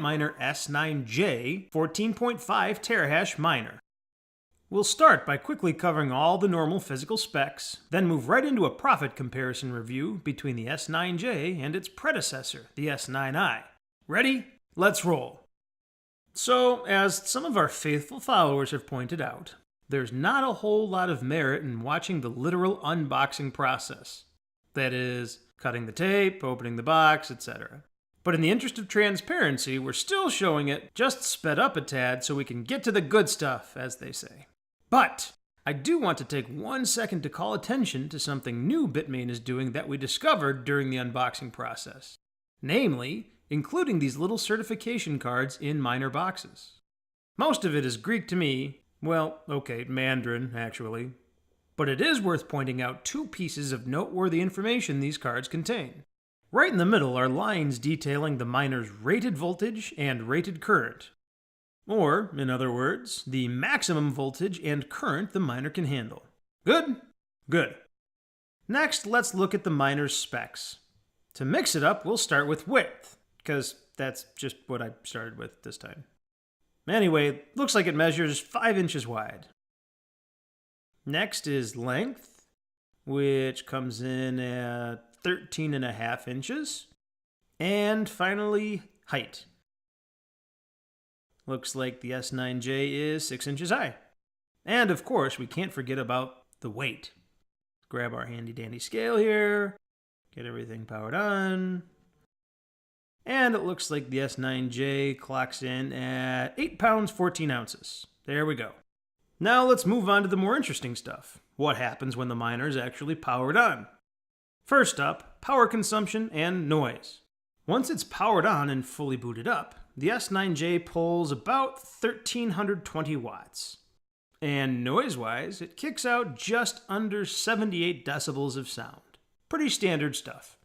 Antminer S9J 14.5 terahash miner. We'll start by quickly covering all the normal physical specs, then move right into a profit comparison review between the S9J and its predecessor, the S9I. Ready? Let's roll. So, as some of our faithful followers have pointed out, there's not a whole lot of merit in watching the literal unboxing process. That is, cutting the tape, opening the box, etc. But in the interest of transparency, we're still showing it, just sped up a tad so we can get to the good stuff, as they say. But I do want to take 1 second to call attention to something new Bitmain is doing that we discovered during the unboxing process. Namely, including these little certification cards in miner boxes. Most of it is Greek to me, well, okay, Mandarin, actually. But it is worth pointing out 2 pieces of noteworthy information these cards contain. Right in the middle are lines detailing the miner's rated voltage and rated current. Or, in other words, the maximum voltage and current the miner can handle. Good? Good. Next, let's look at the miner's specs. To mix it up, we'll start with width, because that's just what I started with this time. Anyway, looks like it measures 5 inches wide. Next is length, which comes in at 13.5 inches. And finally, height. Looks like the S9J is 6 inches high. And of course, we can't forget about the weight. Grab our handy dandy scale here, get everything powered on. And it looks like the S9J clocks in at 8 pounds 14 ounces. There we go. Now let's move on to the more interesting stuff. What happens when the miner is actually powered on? First up, power consumption and noise. Once it's powered on and fully booted up, the S9J pulls about 1320 watts. And noise-wise, it kicks out just under 78 decibels of sound. Pretty standard stuff.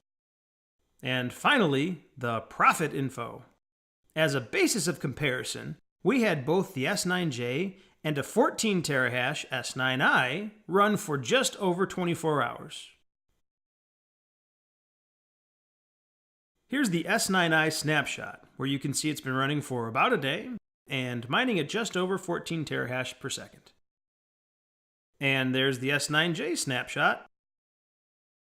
And finally, the profit info. As a basis of comparison, we had both the S9J and a 14 terahash S9I run for just over 24 hours. Here's the S9I snapshot, where you can see it's been running for about a day and mining at just over 14 terahash per second. And there's the S9J snapshot,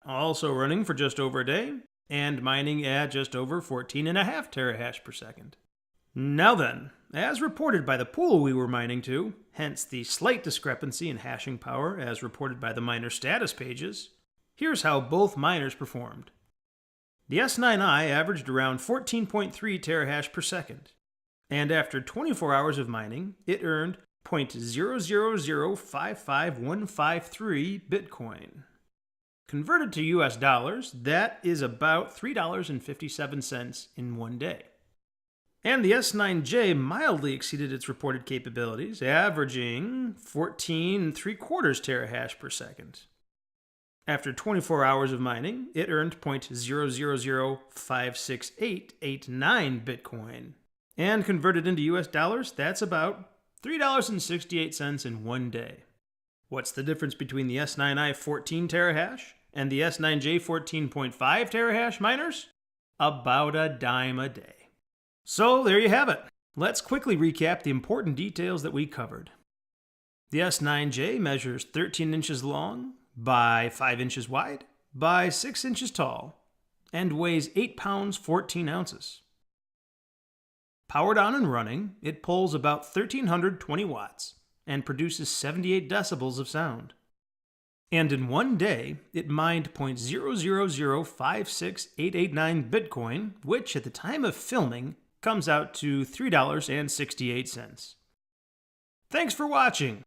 also running for just over a day and mining at just over 14.5 terahash per second. Now then, as reported by the pool we were mining to, hence the slight discrepancy in hashing power as reported by the miner status pages, here's how both miners performed. The S9I averaged around 14.3 terahash per second, and after 24 hours of mining, it earned 0.00055,153 Bitcoin. Converted to US dollars, that is about $3.57 in 1 day. And the S9J mildly exceeded its reported capabilities, averaging 14.75 terahash per second. After 24 hours of mining, it earned 0.000568889 Bitcoin. And converted into US dollars, that's about $3.68 in 1 day. What's the difference between the S9I 14 terahash and the S9J 14.5 terahash miners? About a dime a day. So there you have it. Let's quickly recap the important details that we covered. The S9J measures 13 inches long by 5 inches wide by 6 inches tall and weighs 8 pounds 14 ounces. Powered on and running, it pulls about 1320 watts and produces 78 decibels of sound. And in 1 day, it mined 0.000568889 Bitcoin, which at the time of filming comes out to $3.68. Thanks for watching.